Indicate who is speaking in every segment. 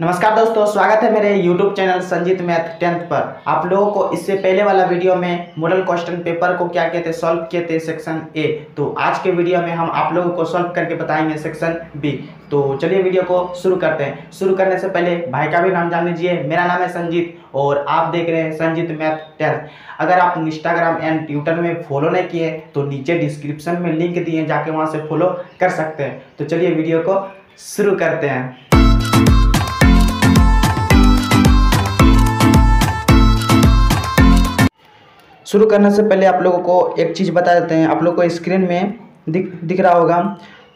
Speaker 1: नमस्कार दोस्तों, स्वागत है मेरे YouTube channel Sanjeet math 10th पर। आप लोगों को इससे पहले वाला वीडियो में मॉडल क्वेश्चन पेपर को क्या कहते सॉल्व किए थे सेक्शन ए। तो आज के वीडियो में हम आप लोगों को सॉल्व करके बताएंगे सेक्शन बी। तो चलिए वीडियो को शुरू करते हैं। शुरू करने से पहले भाई का भी नाम जान लीजिए। मेरा नाम है संजीत और आप देख रहे हैं संजीत मैथ 10th। अगर आप इंस्टाग्राम एंड ट्विटर में फॉलो नहीं किए तो नीचे डिस्क्रिप्शन में लिंक दिए, जाके वहाँ से फॉलो कर सकते हैं। तो चलिए वीडियो को शुरू करते हैं। शुरू करने से पहले आप लोगों को एक चीज़ बता देते हैं। आप लोग को स्क्रीन में दिख रहा होगा।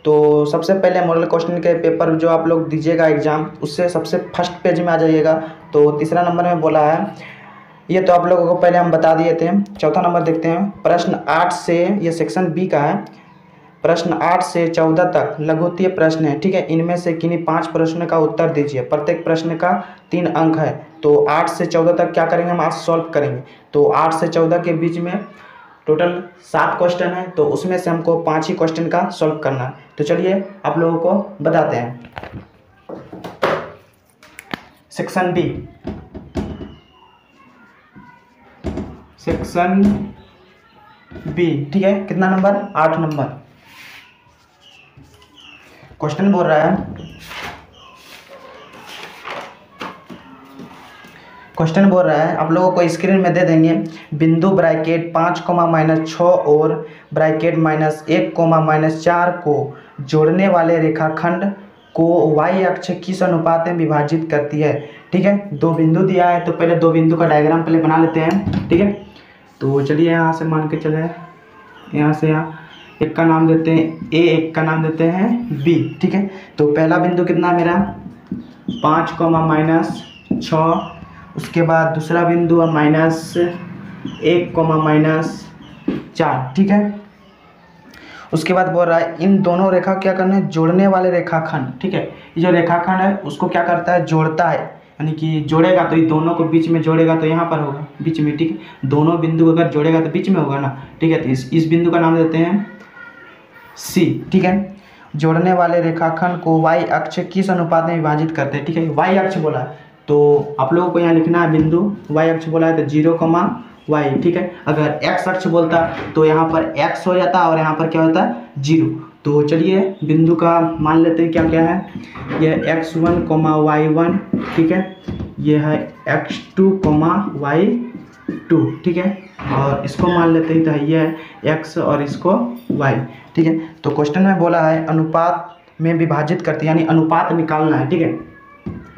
Speaker 1: तो सबसे पहले मॉडल क्वेश्चन के पेपर जो आप लोग दीजिएगा एग्जाम, उससे सबसे फर्स्ट पेज में आ जाइएगा। तो तीसरा नंबर में बोला है ये, तो आप लोगों को पहले हम बता दिए थे। चौथा नंबर देखते हैं। प्रश्न 8 से, ये सेक्शन बी का है, प्रश्न 8 से 14 तक लघुत्तरीय प्रश्न है। ठीक है, इनमें से किन्हीं 5 प्रश्नों का उत्तर दीजिए। प्रत्येक प्रश्न का 3 अंक है। तो 8 से 14 तक क्या करेंगे, हम आज सॉल्व करेंगे। तो 8 से 14 के बीच में टोटल 7 क्वेश्चन है, तो उसमें से हमको 5 ही क्वेश्चन का सॉल्व करना है। तो चलिए आप लोगों को बताते हैं। सेक्शन बी, सेक्शन बी, ठीक है, कितना नंबर, 8 नंबर। क्वेश्चन बोल रहा है, क्वेश्चन बोल रहा है आप लोगों को स्क्रीन में दे देंगे। बिंदु ब्रैकेट 5, -6 और ब्रैकेट -1, -4 को जोड़ने वाले रेखाखंड को y अक्ष किस अनुपात में विभाजित करती है। ठीक है, 2 बिंदु दिया है, तो पहले 2 बिंदु का डायग्राम पहले बना लेते हैं। ठीक है, तो चलिए यहाँ से मान के चले, यहाँ से यहाँ एक का नाम देते हैं ए, एक का नाम देते हैं बी। ठीक है, तो पहला बिंदु कितना है मेरा, 5, -6। उसके बाद दूसरा बिंदु है -1, -4। ठीक है, उसके बाद बोल रहा है इन दोनों रेखा क्या करना है, जोड़ने वाले रेखाखंड। ठीक है, ये जो रेखाखंड है उसको क्या करता है, जोड़ता है, यानी कि जोड़ेगा तो ये दोनों को बीच में जोड़ेगा, तो यहाँ पर होगा बीच में। ठीक है, दोनों बिंदु को अगर जोड़ेगा तो बीच में होगा ना। ठीक है, तो इस बिंदु का नाम देते हैं सी। ठीक है, जोड़ने वाले रेखाखंड को y अक्ष किस अनुपात में विभाजित करते हैं। ठीक है, y अक्ष बोला है, तो आप लोगों को यहाँ लिखना है बिंदु y अक्ष बोला है तो 0, y। ठीक है, अगर x अक्ष बोलता तो यहाँ पर x हो जाता और यहाँ पर क्या होता है, 0। तो चलिए बिंदु का मान लेते हैं क्या क्या है। यह x1, y1। ठीक है, यह है x2, y2। ठीक है, और इसको मान लेते हैं तो ये है x और इसको y। ठीक है, तो क्वेश्चन में बोला है अनुपात में विभाजित करते, यानी अनुपात निकालना है। ठीक है,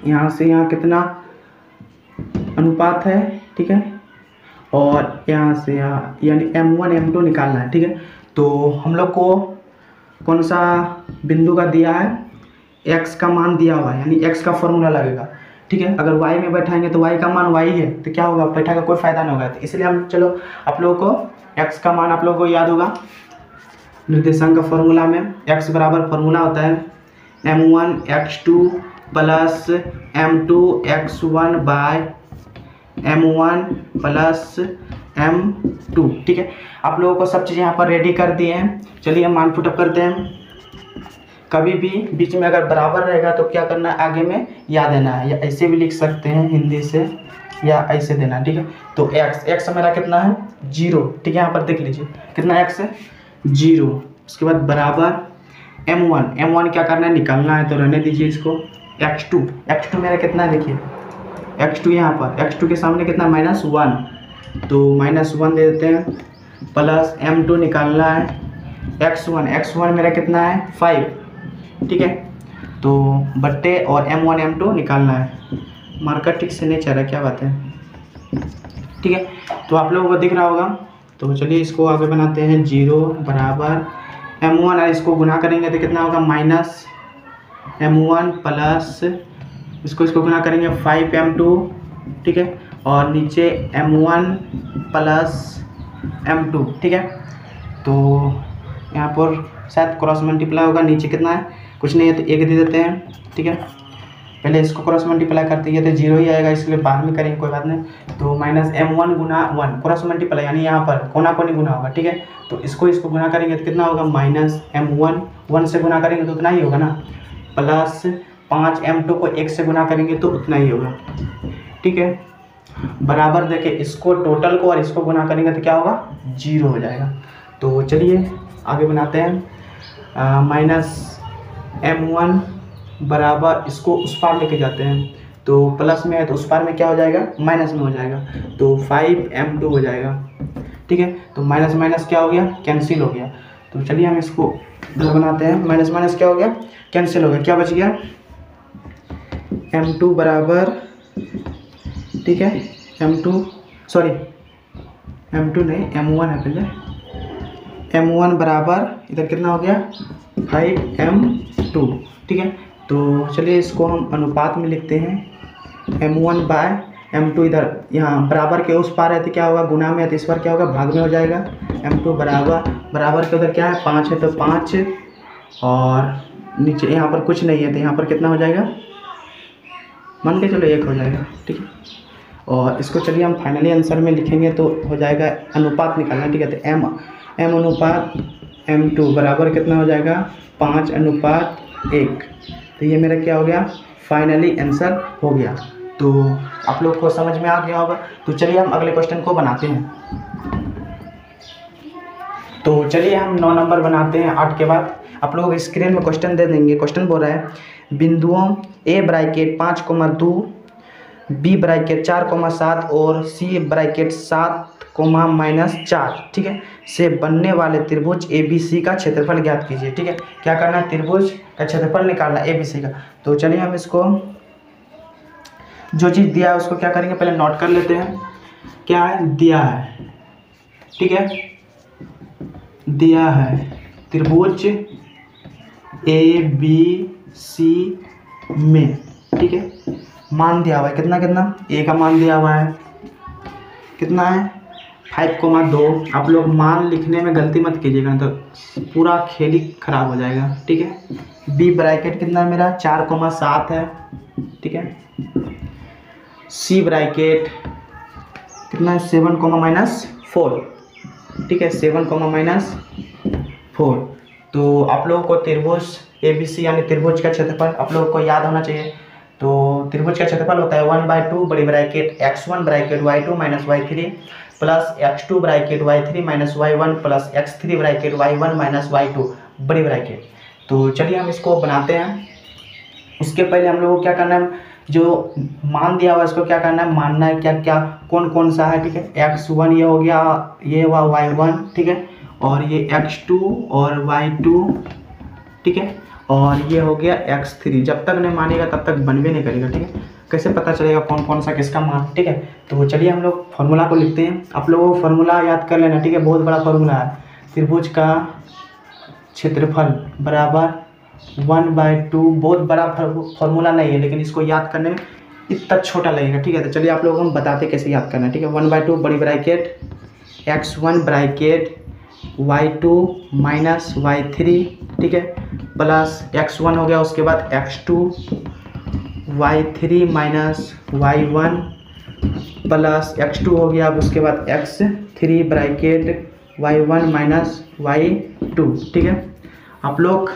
Speaker 1: यहाँ से यहाँ कितना अनुपात है। ठीक है, और यहाँ से यहाँ यानी m1 m2 निकालना है। ठीक है, तो हम लोग को कौन सा बिंदु का दिया है, x का मान दिया हुआ है, यानी x का फॉर्मूला लगेगा। ठीक है, अगर y में बैठाएंगे तो y का मान y है, तो क्या होगा, बैठा का कोई फायदा नहीं होगा। तो इसलिए हम, चलो आप लोगों को x का मान आप लोगों को याद होगा। निर्देशांक का फॉर्मूला में x बराबर फॉर्मूला होता है m1 x2 plus m2 x1 bye m1 plus m2। ठीक है, आप लोगों को सब चीज़ यहाँ पर रेडी कर दिए हैं। चलिए हम मान पुटअप करते हैं। कभी भी बीच में अगर बराबर रहेगा तो क्या करना है, आगे में या देना है, या ऐसे भी लिख सकते हैं हिंदी से, या ऐसे देना है। ठीक है, तो x मेरा कितना है, 0। ठीक है, यहाँ पर देख लीजिए कितना x है, 0। उसके बाद बराबर m1 क्या करना है, निकालना है, तो रहने दीजिए इसको। x2 मेरा कितना है, देखिए x2 यहाँ पर, x2 के सामने कितना, -1, तो -1 दे देते हैं, प्लस m2 निकालना है, x1 मेरा कितना है, 5। ठीक है, तो बट्टे और m1 m2 निकालना है। मार्कर ठीक से नहीं चल रहा, क्या बात है। ठीक है, तो आप लोगों को दिख रहा होगा। तो चलिए इसको आगे बनाते हैं। 0 बराबर m1 और इसको गुना करेंगे तो कितना होगा, -m1 प्लस इसको गुना करेंगे 5m2। ठीक है, और नीचे m1 प्लस m2। ठीक है, तो यहाँ पर शायद क्रॉस मल्टीप्लाई होगा, नीचे कितना है, कुछ नहीं है तो 1 दे देते हैं। ठीक है, पहले इसको क्रॉस मल्टीप्लाई करते हैं तो 0 ही आएगा, इसलिए बाद में करेंगे, कोई बात नहीं। तो -m1 गुना 1 क्रॉस मल्टीप्लाई, यानी यहाँ पर कोना कोनी गुना होगा। ठीक है, तो इसको गुना करेंगे तो कितना होगा, -m1 1 से गुना करेंगे तो उतना ही होगा ना, प्लस 5m2 को 1 से गुना करेंगे तो उतना ही होगा, ठीक है। बराबर देखिए इसको टोटल को और इसको गुना करेंगे तो क्या होगा, 0 हो जाएगा। तो चलिए आगे बनाते हैं। -m1 बराबर, इसको उस पार लेके जाते हैं तो प्लस में है तो उस पार में क्या हो जाएगा, माइनस में हो जाएगा, तो 5m2 हो जाएगा, ठीक है। तो माइनस माइनस क्या हो गया, कैंसिल हो गया। तो चलिए हम इसको इधर बनाते हैं। माइनस माइनस क्या हो गया, कैंसिल हो गया। क्या बच गया, m2 बराबर, ठीक है, m2 नहीं m1 है पहले, m1 बराबर इधर कितना हो गया 5m2, ठीक है। तो चलिए इसको हम अनुपात में लिखते हैं, m1/m2 इधर यहाँ बराबर के उस पार है तो क्या होगा, गुना में है तो इस बार क्या होगा, भाग में हो जाएगा। m2 बराबर के उधर क्या है 5 है तो 5, और नीचे यहाँ पर कुछ नहीं है तो यहाँ पर कितना हो जाएगा, मान के चलो 1 हो जाएगा, ठीक है। और इसको चलिए हम फाइनली आंसर में लिखेंगे तो हो जाएगा, अनुपात निकालना, ठीक है। तो m अनुपात m2 बराबर कितना हो जाएगा, 5:1। तो ये मेरा क्या हो गया, फाइनली आंसर हो गया। तो आप लोग को समझ में आ गया होगा। तो चलिए हम अगले क्वेश्चन को बनाते हैं। तो चलिए हम 9 नंबर बनाते हैं 8 के बाद। आप लोगों को स्क्रीन में क्वेश्चन दे देंगे। क्वेश्चन बोल रहा है बिंदुओं a ब्रैकेट 5,2, b ब्रैकेट 4,7 और c ब्रैकेट 7,-4, ठीक है, से बनने वाले त्रिभुज ABC का क्षेत्रफल ज्ञात कीजिए, ठीक है। क्या करना है, त्रिभुज का क्षेत्रफल निकालना ABC का। तो चलिए हम इसको, जो चीज़ दिया है उसको क्या करेंगे, पहले नोट कर लेते हैं। क्या है, दिया है, ठीक है, दिया है त्रिभुज ABC में, ठीक है, मान दिया हुआ है कितना कितना, a का मान दिया हुआ है कितना है 5,2। आप लोग मान लिखने में गलती मत कीजिएगा तो पूरा खेल ही खराब हो जाएगा, ठीक है। b ब्रैकेट कितना है मेरा 4,7 है, ठीक है। c ब्रैकेट कितना है 7,-4, ठीक है, 7,-4। तो आप लोगों को त्रिभुज ABC यानी त्रिभुज का क्षेत्रफल आप लोगों को याद होना चाहिए। तो त्रिभुज का क्षेत्रफल होता है 1/2 बड़ी bracket x1 bracket y2 minus y3 plus x2 bracket y3 minus y1 plus x3 bracket y1 minus y2 बड़ी ब्रैकेट। तो चलिए हम इसको बनाते हैं। उसके पहले हम लोगों को क्या करना है, जो मान दिया हुआ इसको क्या करना है, मानना है क्या क्या कौन कौन सा है, ठीक है। x1 ये हो गया, ये हुआ y1, ठीक है, और ये x2 और y2, ठीक है, और ये हो गया x3। जब तक नहीं मानेगा तब तक बनवे नहीं करेगा, ठीक है। कैसे पता चलेगा कौन कौन सा किसका मान, ठीक है। तो चलिए हम लोग फार्मूला को लिखते हैं। आप लोगों को फार्मूला याद कर लेना, ठीक है, बहुत बड़ा फार्मूला है। त्रिभुज का क्षेत्रफल बराबर 1/2, बहुत बड़ा फार्मूला नहीं है लेकिन इसको याद करने में इतना छोटा लगेगा, ठीक है। तो चलिए आप लोगों को हम बताते कैसे याद करना है, ठीक है। 1/2 बड़ी bracket x1 bracket y2 minus y3, ठीक है, प्लस x1 हो गया, उसके बाद x2 y3 minus y1 plus x2 हो गया, अब उसके बाद x3 bracket y1 minus y2, ठीक है। आप लोग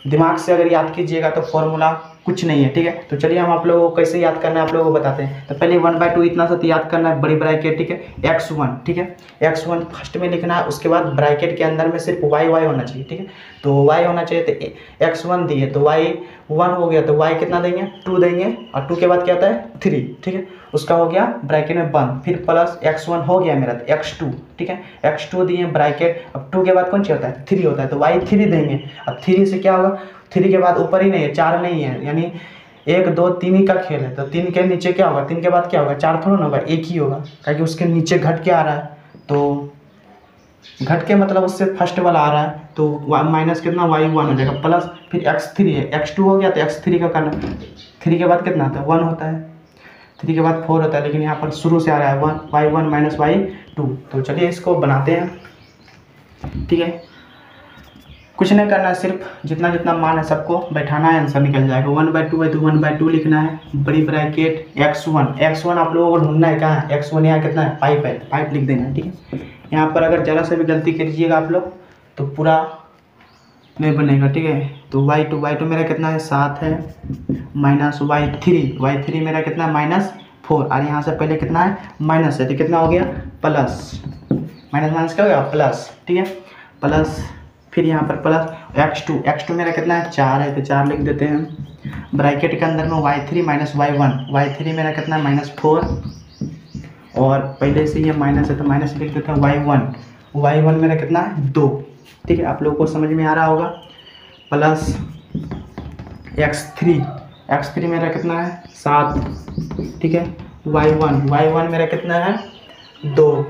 Speaker 1: दिमाग से अगर याद कीजिएगा तो फॉर्मूला कुछ नहीं है, ठीक है। तो चलिए हम आप लोगों को कैसे याद करना है आप लोगों को बताते हैं। तो पहले 1/2 इतना सा तो याद करना है बड़ी ब्रैकेट, ठीक है, x1, ठीक है, x1 फर्स्ट में लिखना है, उसके बाद ब्रैकेट के अंदर में सिर्फ y होना चाहिए, ठीक है। तो y होना चाहिए, तो x1 दिए तो y1 हो गया, तो y कितना देंगे 2 देंगे, और 2 के बाद क्या होता है 3, ठीक है, उसका हो गया ब्रैकेट में बंद, फिर प्लस x1 हो गया मेरा तो x2, ठीक है, x2 दिए ब्रैकेट, अब 2 के बाद कौन सी होता है 3 होता है, तो y3 देंगे। अब 3 से क्या होगा, 3 के बाद ऊपर ही नहीं है, 4 नहीं है, यानी 1 2 3 ही का खेल है। तो 3 के नीचे क्या होगा, 3 के बाद क्या होगा, 4 थोड़ा ना होगा, 1 ही होगा, क्योंकि उसके नीचे घट के आ रहा है, तो घट के मतलब उससे फर्स्ट वाला आ रहा है, तो माइनस कितना y1 हो जाएगा, प्लस फिर x3 है, x2 हो गया तो x3 का करना, 3 के बाद कितना होता है 1 होता है, 3 के बाद 4 होता है, लेकिन यहाँ पर शुरू से आ रहा है y1 माइनस y2। तो चलिए इसको बनाते हैं, ठीक है। कुछ नहीं करना है, सिर्फ जितना जितना मान है सबको बैठाना है, आंसर निकल जाएगा। 1/2 है तो 1/2 लिखना है, बड़ी ब्रैकेट x1 आप लोगों को ढूंढना है, कहाँ है x1, यहाँ कितना है 5 है, 5 लिख देना है, ठीक है। यहाँ पर अगर ज़रा से भी गलती कीजिएगा आप लोग तो पूरा नहीं बनेगा, ठीक है। तो y2 मेरा कितना है 7 है, माइनस y3 मेरा कितना है -4, और यहाँ से पहले कितना है माइनस है, तो कितना हो गया प्लस, माइनस माइनस क्या हो गया प्लस, ठीक है। प्लस फिर यहाँ पर प्लस x2 मेरा कितना है 4 है, तो 4 लिख देते हैं। ब्रैकेट के अंदर में y3 माइनस y3 मेरा कितना है -4, और पहले से ये माइनस है तो माइनस लिख देते हैं y1 मेरा कितना है 2, ठीक है। आप लोगों को समझ में आ रहा होगा। प्लस x3 मेरा कितना है 7, ठीक है। y1 मेरा कितना है 2,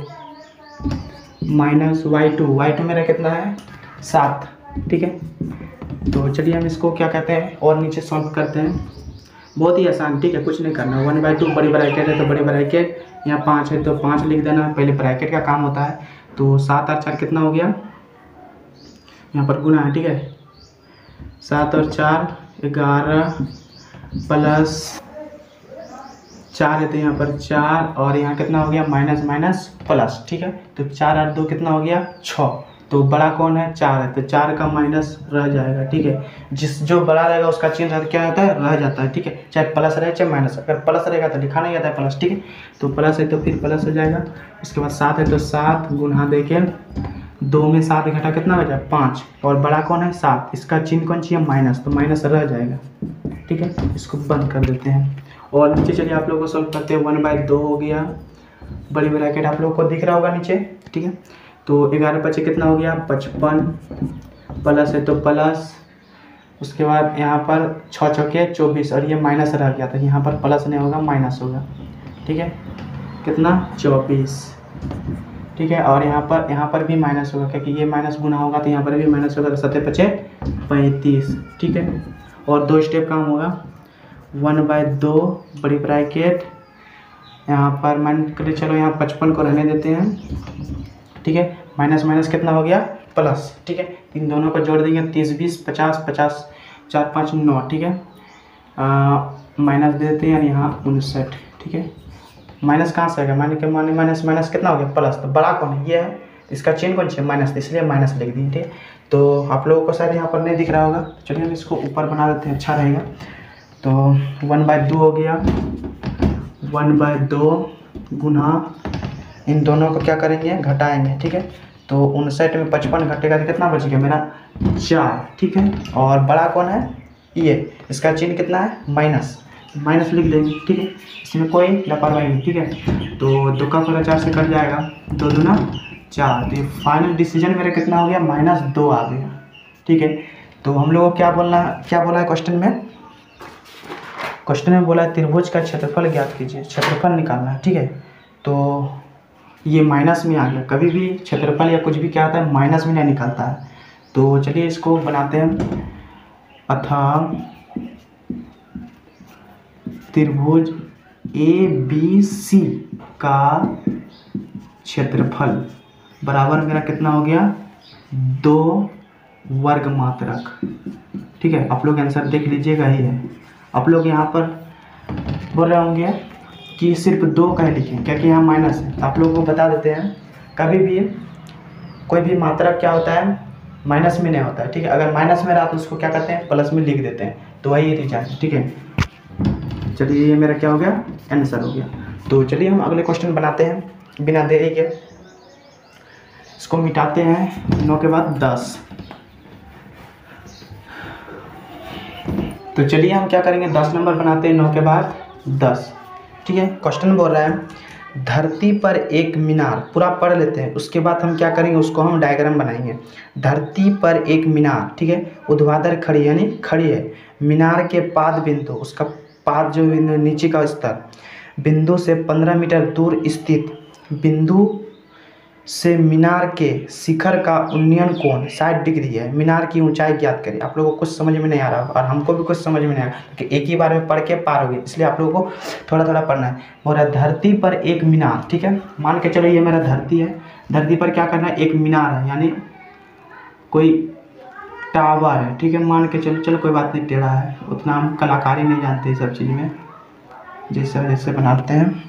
Speaker 1: माइनस y2 मेरा कितना है 7, ठीक है। तो चलिए हम इसको क्या कहते हैं और नीचे सॉल्व करते हैं। बहुत ही आसान, ठीक है, कुछ नहीं करना। 1/2 बड़ी ब्रैकेट है तो बड़ी ब्रैकेट, यहाँ 5 है तो 5 लिख देना, पहले ब्रैकेट का काम होता है। तो 7 और 4 कितना हो गया, यहाँ पर गुना है, ठीक है। 7 और 4 11, प्लस 4 है तो यहाँ पर 4, और यहाँ कितना हो गया माइनस माइनस प्लस, ठीक है। तो 4 और 2 कितना हो गया 6, तो बड़ा कौन है 4 है, तो 4 का माइनस रह जाएगा, ठीक है। जो बड़ा रहेगा उसका चिन्ह क्या होता है रह जाता है, ठीक है। चाहे प्लस रहे चाहे माइनस, अगर प्लस रहेगा तो लिखा नहीं जाता है प्लस, ठीक है। तो प्लस है तो फिर प्लस हो जाएगा। उसके बाद 7 है तो 7 गुना देखिए 2 में 7 घटा कितना हो जाए 5, और बड़ा कौन है 7, इसका चिन्ह कौन चाहिए माइनस, तो माइनस रह जाएगा, ठीक है। इसको बंद कर देते हैं और नीचे चलिए आप लोगों को सॉल्व करते हैं। 1/2 हो गया, बड़ी ब्रैकेट आप लोगों को दिख रहा होगा नीचे, ठीक है। तो 11 5 कितना हो गया 55, प्लस है तो प्लस, उसके बाद यहाँ पर 6 चौके 24, और ये माइनस रह गया था, यहाँ पर प्लस नहीं होगा माइनस होगा, ठीक है। कितना 24, ठीक है। और यहाँ पर भी माइनस होगा क्योंकि ये माइनस गुना होगा, तो यहाँ पर भी माइनस होगा, तो 7 5 35, ठीक है। और 2 स्टेप काम होगा। 1/2 बड़ी ब्रैकेट, यहाँ पर मान कर चलो यहाँ 55 को रहने देते हैं, ठीक है। माइनस माइनस कितना हो गया प्लस, ठीक है। इन दोनों को जोड़ देंगे 30 20 50 50 4 5 9, ठीक है। माइनस दे देते हैं यहाँ 59, ठीक है। माइनस कहाँ से आएगा, माइनस माइनस कितना हो गया प्लस, तो बड़ा कौन है ये है, इसका चिन्ह कौन चाहिए माइनस, इसलिए माइनस लिख दिए, ठीक है। तो आप लोगों को शायद यहाँ पर नहीं दिख रहा होगा, चलिए हम इसको ऊपर बना देते हैं, अच्छा रहेगा। तो 1/2 हो गया, 1/2 गुना इन दोनों को क्या करेंगे घटाएंगे, ठीक है। तो 59 में 55 घटेगा तो कितना बच गया मेरा 4, ठीक है। और बड़ा कौन है ये, इसका चिन्ह कितना है माइनस लिख देंगे, ठीक है। इसमें कोई लापरवाही नहीं, ठीक है। तो 2 का 4 से कट जाएगा, 2 दूना 4, तो फाइनल डिसीजन मेरा कितना हो गया -2 आ गया, ठीक है। तो हम लोग को क्या बोला है क्वेश्चन में बोला है त्रिभुज का क्षेत्रफल ज्ञात कीजिए, क्षेत्रफल निकालना है, ठीक है। तो ये माइनस में आ गया, कभी भी क्षेत्रफल या कुछ भी क्या आता है माइनस में नहीं निकलता है। तो चलिए इसको बनाते हैं। अतः त्रिभुज ABC का क्षेत्रफल बराबर मेरा कितना हो गया 2 वर्ग मात्रक, ठीक है। आप लोग आंसर देख लीजिएगा ही है। आप लोग यहाँ पर बोल रहे होंगे कि सिर्फ 2 कह लिखें क्योंकि यहाँ माइनस है। आप लोगों को बता देते हैं कभी भी कोई भी मात्रक क्या होता है माइनस में नहीं होता है, ठीक है। अगर माइनस में रहा तो उसको क्या करते हैं प्लस में लिख देते हैं, तो वही रीजन, ठीक है। चलिए ये मेरा क्या हो गया आंसर हो गया। तो चलिए हम अगले क्वेश्चन बनाते हैं बिना देरी के। इसको मिटाते हैं 9 के बाद 10। तो चलिए हम क्या करेंगे 10 नंबर बनाते हैं 9 के बाद 10, ठीक है। क्वेश्चन बोल रहा है धरती पर एक मीनार, पूरा पढ़ लेते हैं उसके बाद हम क्या करेंगे उसको हम डायग्राम बनाएंगे। धरती पर एक मीनार, ठीक है, ऊर्ध्वाधर खड़ी यानी खड़ी है। मीनार के पाद बिंदु, उसका पाद जो नीचे का स्तर बिंदु से 15 मीटर दूर स्थित बिंदु से मीनार के शिखर का उन्नयन कोण 60 डिग्री है। मीनार की ऊंचाई ज्ञात करें। आप लोगों को कुछ समझ में नहीं आ रहा और हमको भी कुछ समझ में नहीं आ रहा कि एक ही बार में पढ़ के पार हो गई, इसलिए आप लोगों को थोड़ा थोड़ा पढ़ना है। और धरती पर एक मीनार, ठीक है, मान के चलो ये मेरा धरती है, धरती पर क्या करना है एक मीनार है यानी कोई टावर है, ठीक है। मान के चलो कोई बात नहीं, टेढ़ा है, उतना हम कलाकारी नहीं जानते सब चीज़ में, जैसे बनाते हैं।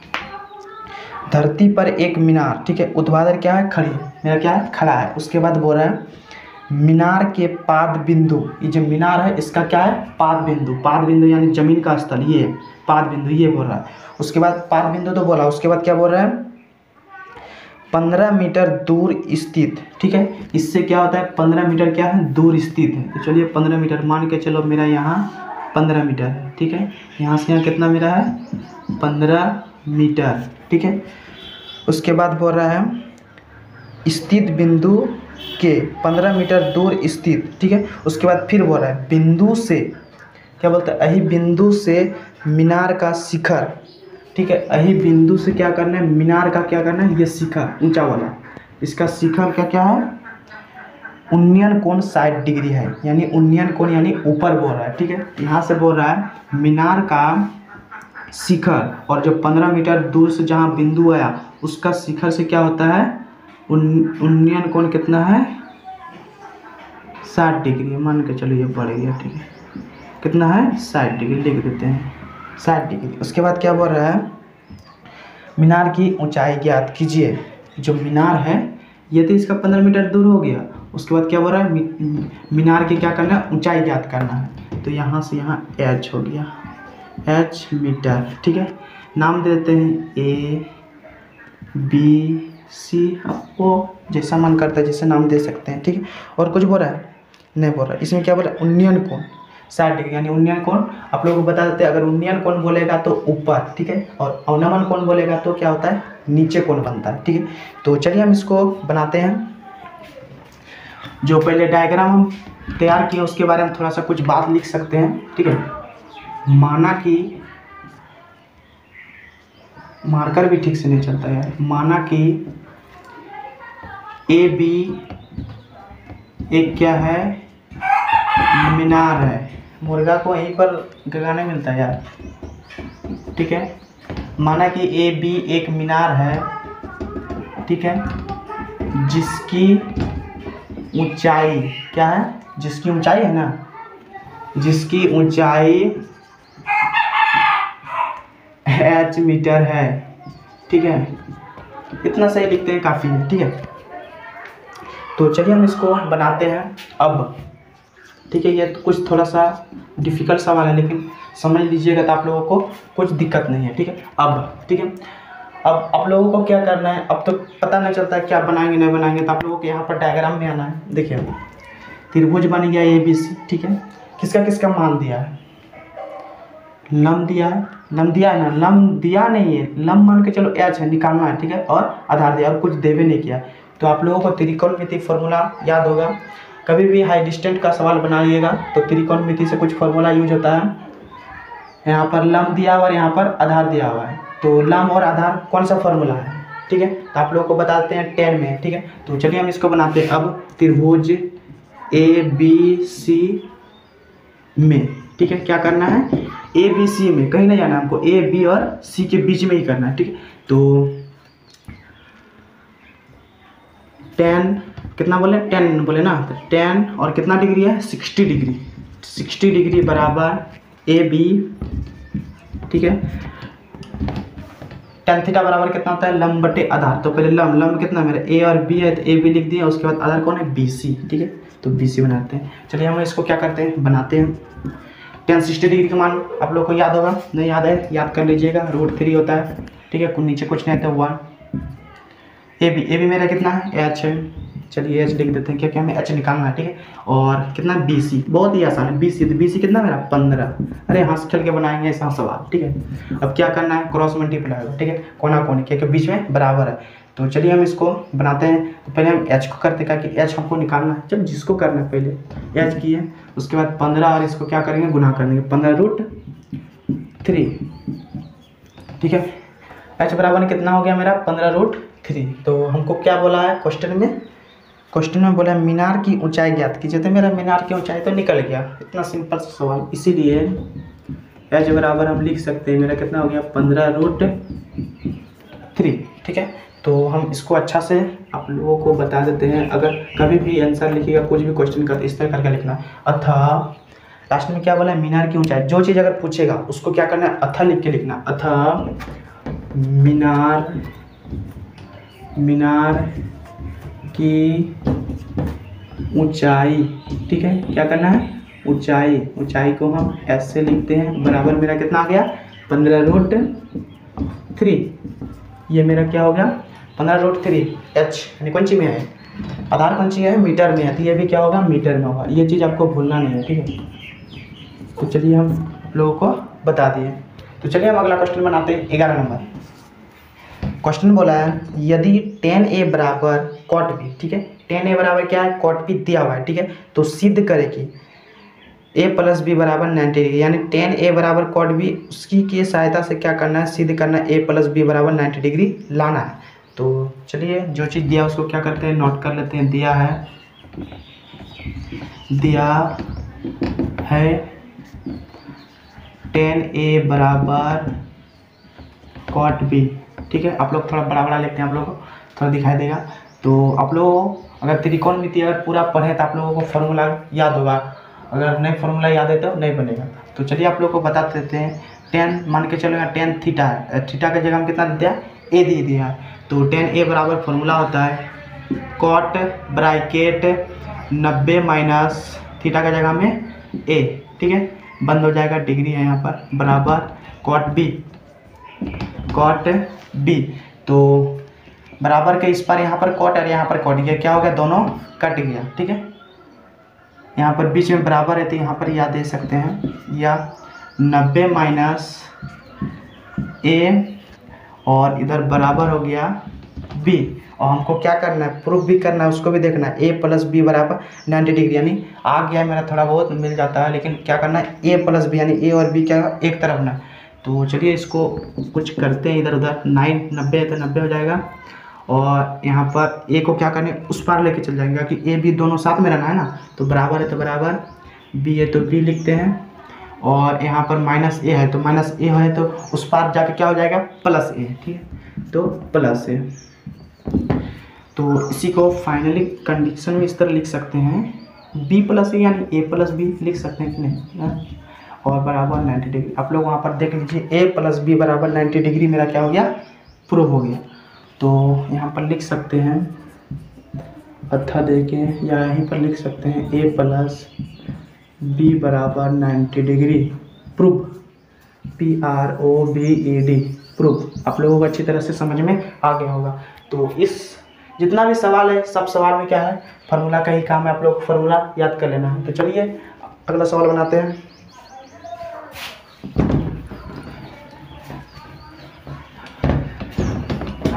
Speaker 1: धरती पर एक मीनार, ठीक है, ऊर्ध्वाधर क्या है खड़ी, मेरा क्या है खड़ा है। उसके बाद बोल रहा है मीनार के पाद बिंदु, ये जो मीनार है इसका क्या है, पाद बिंदु, पाद बिंदु यानी जमीन का स्थल, ये पाद बिंदु ये बोल रहा है। उसके बाद पाद बिंदु तो बोला, उसके बाद क्या बोल रहा है, 15 मीटर दूर स्थित, ठीक है। इससे क्या होता है, 15 मीटर क्या है, दूर स्थित है। तो चलिए 15 मीटर मान के चलो, मेरा यहाँ 15 मीटर है, ठीक है। यहाँ से यहाँ कितना मेरा है, 15 मीटर, ठीक है। उसके बाद बोल रहा है स्थित बिंदु के 15 मीटर दूर स्थित, ठीक है। उसके बाद फिर बोल रहा है बिंदु से, क्या बोलता है, अही बिंदु से मीनार का शिखर, ठीक है। अही बिंदु से क्या करना है, मीनार का क्या करना है, ये शिखर ऊंचा वाला, इसका शिखर का क्या है, उन्नयन कोण 60 डिग्री है, यानी उन्नयन कोण यानी ऊपर बोल रहा है, ठीक है। यहाँ से बोल रहा है मीनार का शिखर, और जो 15 मीटर दूर से जहाँ बिंदु आया उसका शिखर से क्या होता है, उन्नयन कोण कितना है, 60 डिग्री, मान के चलो ये बढ़ गया, ठीक है। कितना है, 60 डिग्री लिख देते हैं, 60 डिग्री। उसके बाद क्या बोल रहा है, मीनार की ऊंचाई ज्ञात कीजिए। जो मीनार है ये तो इसका 15 मीटर दूर हो गया। उसके बाद क्या बोल रहा है, मीनार की क्या करना है, ऊंचाई ज्ञात करना है। तो यहाँ से यहाँ h हो गया, h मीटर, ठीक है। नाम दे देते हैं A B C, आपको जैसा मन करता है जैसे नाम दे सकते हैं, ठीक है। और कुछ बोल रहा है, नहीं बोल रहा है। इसमें क्या बोल रहा है, उन्नयन कोण 60 डिग्री, यानी उन्नयन कोण आप लोगों को बता देते हैं, अगर उन्नयन कोण बोलेगा तो ऊपर, ठीक है, और अवनमन कोण बोलेगा तो क्या होता है, नीचे कोण बनता है, ठीक है। तो चलिए हम इसको बनाते हैं। जो पहले डायग्राम हम तैयार किए उसके बारे में थोड़ा सा कुछ बात लिख सकते हैं, ठीक है। माना कि, मार्कर भी ठीक से नहीं चलता है, माना कि ए बी एक क्या है, मीनार है। मुर्गा को यहीं पर गगाने मिलता है यार, ठीक है। माना कि ए बी एक मीनार है, ठीक है, जिसकी ऊंचाई क्या है, जिसकी ऊंचाई है ना, जिसकी ऊंचाई h मीटर है, ठीक है। इतना सही लिखते हैं, काफ़ी है, ठीक है। तो चलिए हम इसको बनाते हैं अब, ठीक है। ये तो कुछ थोड़ा सा डिफ़िकल्ट सवाल है, लेकिन समझ लीजिएगा तो आप लोगों को कुछ दिक्कत नहीं है, ठीक है। अब ठीक है, अब आप लोगों को क्या करना है, अब तो पता नहीं चलता है क्या बनाएंगे नहीं बनाएंगे, तो आप लोगों को यहाँ पर डायग्राम में आना है। देखिए त्रिभुज बन गया ABC, ठीक है। किसका किसका मान दिया है, लंब दिया है, लंब दिया है ना, लंब दिया नहीं है, लंब मान के चलो h है, निकालना है, ठीक है। और आधार दिया, और कुछ देवे नहीं किया। तो आप लोगों को त्रिकोणमिति फॉर्मूला याद होगा, कभी भी हाई डिस्टेंट का सवाल बनाइएगा तो त्रिकोणमिति से कुछ फॉर्मूला यूज होता है। यहाँ पर लंब दिया हुआ और यहाँ पर आधार दिया हुआ है, तो लंब और आधार कौन सा फॉर्मूला है, ठीक है। तो आप लोगों को बताते हैं 10 में, ठीक है। तो चलिए हम इसको बनाते हैं अब, त्रिभुज ABC में, ठीक है। क्या करना है, ABC में, कहीं नहीं जाना हमको, A B और C के बीच में ही करना है, ठीक है। तो 10 कितना बोले, 10 बोले ना, तो 10 और कितना डिग्री है, 60 डिग्री, 60 डिग्री बराबर AB, ठीक है। tan थीटा बराबर कितना होता है, लंब बटे आधार। तो पहले लंब, लंब कितना मेरा A और B है, तो AB लिख दिया, उसके बाद आधार कौन है, BC, ठीक है। तो BC बनाते हैं। चलिए हम इसको क्या करते हैं, बनाते हैं। tan 60 डिग्री का मान आप लोग को याद होगा, नहीं याद है याद कर लीजिएगा, √3 होता है, ठीक है। नीचे कुछ नहीं आता, 1। AB मेरा कितना है, h है, चलिए h लिख देते हैं, क्या क्या हमें h निकालना है, ठीक है। और कितना BC, बहुत ही आसान है, BC, तो BC कितना मेरा 15। अरे हंस खेल के बनाएंगे ऐसा सवाल, ठीक है। अब क्या करना है, क्रॉस मल्टीप्लाई होगा, ठीक है, कोना कोनी के बीच में बराबर है। तो चलिए हम इसको बनाते हैं। तो पहले हम h को करते हैं, कि h हमको निकालना है, जब जिसको करना है पहले h किए, उसके बाद 15 और इसको क्या करेंगे, गुना कर देंगे, 15√3, ठीक है। h बराबर कितना हो गया मेरा, 15√3। तो हमको क्या बोला है क्वेश्चन में बोला मीनार की ऊंचाई ज्ञात कीजिए। तो मेरा मीनार की ऊंचाई तो निकल गया, इतना सिंपल सा सवाल, इसीलिए h बराबर हम लिख सकते हैं, मेरा कितना हो गया, 15√3, ठीक है। तो हम इसको अच्छा से आप लोगों को बता देते हैं। अगर कभी भी आंसर लिखिएगा कुछ भी क्वेश्चन का, इस तरह करके लिखना, अतः लास्ट में क्या बोला है, मीनार की ऊंचाई। जो चीज़ अगर पूछेगा उसको क्या करना है, अतः लिख के लिखना, अतः मीनार की ऊंचाई, ठीक है, क्या करना है, ऊंचाई, ऊंचाई को हम ऐसे लिखते हैं, बराबर मेरा कितना आ गया 15√3। ये मेरा क्या हो गया 15√3 h, यानी कौन सी में है, आधार कौन सी है, मीटर में है, तो ये भी क्या होगा मीटर में होगा। ये चीज़ आपको भूलना नहीं है, ठीक है। तो चलिए हम लोगों को बता दिए। तो चलिए हम अगला क्वेश्चन बनाते हैं 11 नंबर। क्वेश्चन बोला है यदि tan a बराबर cot b, ठीक है, tan a बराबर क्या है cot b दिया हुआ है, ठीक है, तो सिद्ध करे कि a प्लस बी बराबर 90 डिग्री, यानी tan a बराबर cot b, उसकी की सहायता से क्या करना है, सिद्ध करना है a प्लस बी बराबर 90 डिग्री लाना है। तो चलिए जो चीज़ दिया उसको क्या करते हैं, नोट कर लेते हैं। दिया है tan a बराबर cot b, ठीक है। आप लोग थोड़ा बड़ा बड़ा लिखते हैं, आप लोगों को थोड़ा दिखाई देगा। तो आप लोग अगर त्रिकोणमिति अगर पूरा पढ़े तो आप लोगों को फॉर्मूला याद होगा, अगर नहीं फॉर्मूला याद है तो नहीं बनेगा। तो चलिए आप लोग को बता देते हैं। टेन मान के चलो यहाँ टेन थीटा है, थीटा की जगह हम कितना दिया ए दे दिया है, तो टेन ए बराबर फॉर्मूला होता है कॉट ब्रैकेट 90 माइनस थीटा की जगह में ए, ठीक है, बंद हो जाएगा, डिग्री है यहाँ पर, बराबर कॉट बी। तो बराबर के इस पर यहाँ पर कॉट और यहाँ पर कॉट गया, क्या हो गया, दोनों कट गया, ठीक है। यहाँ पर बीच में बराबर है तो यहाँ पर या दे सकते हैं, या 90 माइनस ए और इधर बराबर हो गया बी। और हमको क्या करना है, प्रूफ भी करना है, उसको भी देखना है, ए प्लस बी बराबर 90 डिग्री, यानी आ गया मेरा थोड़ा बहुत मिल जाता है, लेकिन क्या करना है ए प्लस बी, यानी ए और बी क्या एक तरफ ना। तो चलिए इसको कुछ करते हैं, इधर उधर 90 है तो 90 हो जाएगा, और यहाँ पर ए को क्या करने उस पार लेके चल जाएंगे कि ए बी दोनों साथ में रहना है ना, तो बराबर है तो बराबर, बी है तो बी लिखते हैं, और यहाँ पर माइनस ए है तो माइनस ए है तो उस पार जाके क्या हो जाएगा प्लस ए, ठीक है, तो प्लस ए। तो इसी को फाइनली कंडीशन में इस तरह लिख सकते हैं, बी प्लस ए यानी ए प्लस बी लिख सकते हैं कि नहीं ना? और बराबर 90 डिग्री। आप लोग वहाँ पर देख लीजिए, ए प्लस बी बराबर 90 डिग्री मेरा क्या हो गया, प्रूव हो गया। तो यहाँ पर लिख सकते हैं अथा देके, या यहीं पर लिख सकते हैं ए प्लस बी बराबर 90 डिग्री प्रूव, PROVED प्रूव। आप लोगों को अच्छी तरह से समझ में आ गया होगा। तो इस जितना भी सवाल है सब सवाल में क्या है, फार्मूला का ही काम है, आप लोग फार्मूला याद कर लेना है। तो चलिए अगला सवाल बनाते हैं।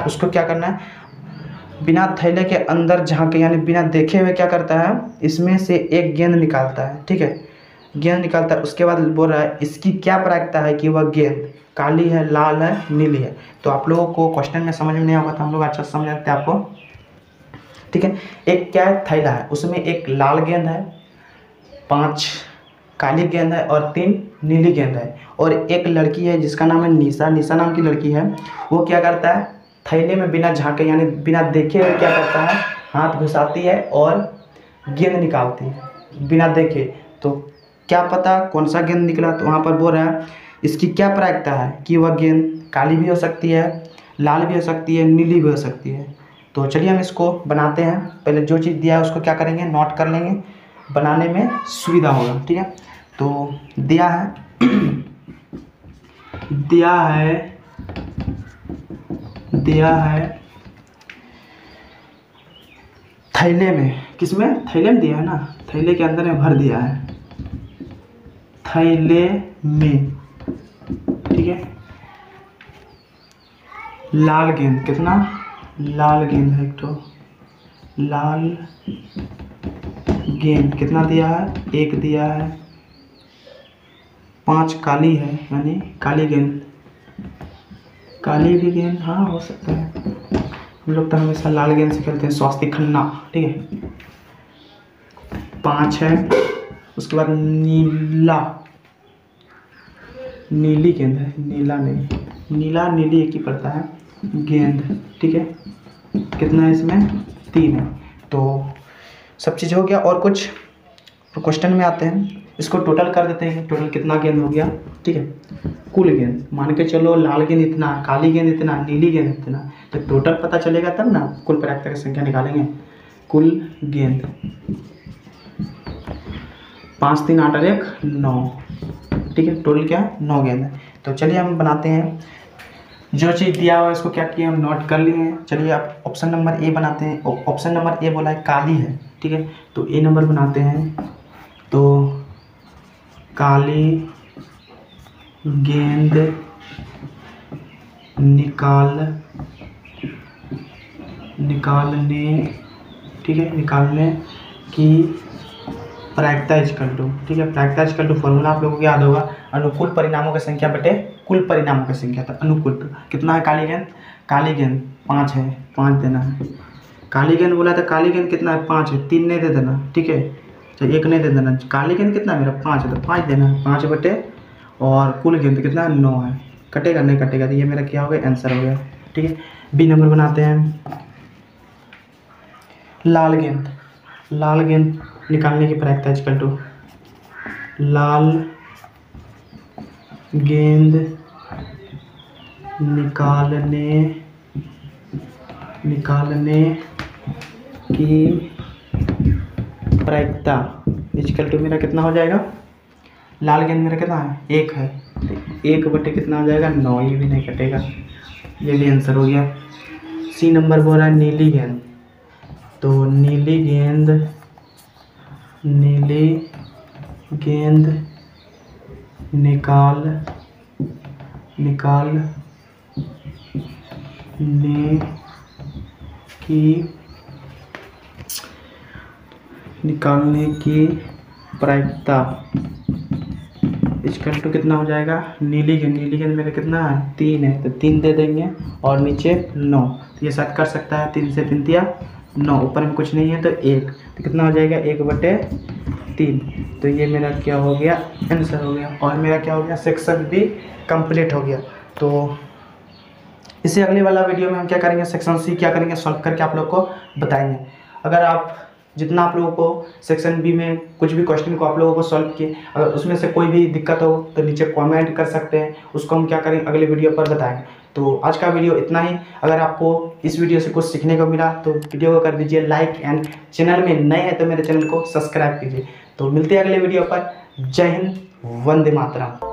Speaker 1: उसको क्या करना है, बिना थैले के अंदर झांके, यानी बिना देखे हुए क्या करता है, इसमें से एक गेंद निकालता है, ठीक है, गेंद निकालता है। उसके बाद बोल रहा है इसकी क्या प्रायिकता है कि वह गेंद काली है, लाल है, नीली है। तो आप लोगों को क्वेश्चन में समझ में नहीं आगा तो हम लोग अच्छा समझ सकते हैं आपको, ठीक है। एक क्या है, थैला है, उसमें एक लाल गेंद है, 5 काली गेंद है और 3 नीली गेंद है, और एक लड़की है जिसका नाम है निशा, निशा नाम की लड़की है। वो क्या करता है, थैले में बिना झांके यानी बिना देखे हुए क्या करता है, हाथ घुसाती है और गेंद निकालती है बिना देखे। तो क्या पता कौन सा गेंद निकला। तो वहाँ पर बोल रहा है इसकी क्या प्रायिकता है कि वह गेंद काली भी हो सकती है, लाल भी हो सकती है, नीली भी हो सकती है। तो चलिए हम इसको बनाते हैं। पहले जो चीज़ दिया है उसको क्या करेंगे, नोट कर लेंगे, बनाने में सुविधा होगा, ठीक है। तो दिया है थैले में, किसमें, थैले में दिया है ना, थैले के अंदर में भर दिया है, थैले में, ठीक है। लाल गेंद, कितना लाल गेंद है, एक तो लाल गेंद कितना दिया है, एक दिया है, 5 काली है यानी काली गेंद, काली भी गेंद हाँ हो सकता है, हम लोग तो हमेशा लाल गेंद से खेलते हैं, स्वास्थ्य खन्ना, ठीक है, 5 है। उसके बाद नीली गेंद है, नीला नहीं, नीला नीली एक ही पड़ता है, गेंद, ठीक है, कितना है इसमें, 3 है। तो सब चीज़ हो गया। और कुछ क्वेश्चन में आते हैं, इसको टोटल कर देते हैं, टोटल कितना गेंद हो गया, ठीक है। कुल गेंद मान के चलो, लाल गेंद इतना, काली गेंद इतना, नीली गेंद इतना, तो टोटल पता चलेगा तब ना कुल प्रायिकता की संख्या निकालेंगे। कुल गेंद 5 3 8 और 1 9, ठीक है, टोटल क्या है 9 गेंद है। तो चलिए हम बनाते हैं, जो चीज़ दिया हुआ है इसको क्या किया हम नोट कर लिए हैं। चलिए आप ऑप्शन नंबर ए बनाते हैं। ऑप्शन नंबर ए बोला है काली है, ठीक है, तो ए नंबर बनाते हैं। तो काली गेंद निकालने, ठीक है, निकालने की प्रायिकता इक्वल टू, ठीक है, प्रायिकता इक्वल टू फॉर्मूला आप लोगों को याद होगा, अनुकूल परिणामों की संख्या बटे कुल परिणामों की संख्या। तो अनुकूल कितना है काली गेंद 5 है, 5 देना है। काली गेंद बोला था, काली गेंद कितना है 5 है, 3 नहीं दे देना, ठीक है, तो 1 नहीं दे देना। काली गेंद कितना है मेरा 5 है, तो 5 देना है, 5 बटे, और कुल गेंद कितना है 9 है, कटेगा नहीं कटेगा, तो ये मेरा क्या हो गया आंसर हो गया, ठीक है। बी नंबर बनाते हैं। लाल गेंद निकालने की प्रायिकता इक्वल टू लाल गेंद निकालने की प्रायिकता इक्वल टू मेरा कितना हो जाएगा, लाल गेंद मेरा कितना है 1 है, तो 1 बटे कितना हो जाएगा 9, ये भी नहीं कटेगा, ये भी आंसर हो गया। सी नंबर बोल रहा है नीली गेंद। तो नीली गेंद निकालने की प्रायिकता इक्वल टू कितना हो जाएगा, नीली गेंद मेरा कितना है 3 है, तो 3 दे देंगे, और नीचे 9, तो ये साथ कर सकता है, 3 से 3 दिया 9, ऊपर में कुछ नहीं है तो 1, तो कितना हो जाएगा 1 बटे 3, तो ये मेरा क्या हो गया आंसर हो गया, और मेरा क्या हो गया सेक्शन बी कंप्लीट हो गया। तो इससे अगले वाला वीडियो में हम क्या करेंगे, सेक्शन सी क्या करेंगे सॉल्व करके आप लोग को बताएंगे। अगर आप जितना आप लोगों को सेक्शन बी में कुछ भी क्वेश्चन को आप लोगों को सॉल्व किए, अगर उसमें से कोई भी दिक्कत हो तो नीचे कमेंट कर सकते हैं, उसको हम क्या करेंगे अगले वीडियो पर बताएंगे। तो आज का वीडियो इतना ही। अगर आपको इस वीडियो से कुछ सीखने को मिला तो वीडियो को कर दीजिए लाइक, एंड चैनल में नए हैं तो मेरे चैनल को सब्सक्राइब कीजिए। तो मिलते हैं अगले वीडियो पर। जय हिंद, वंदे मातरम।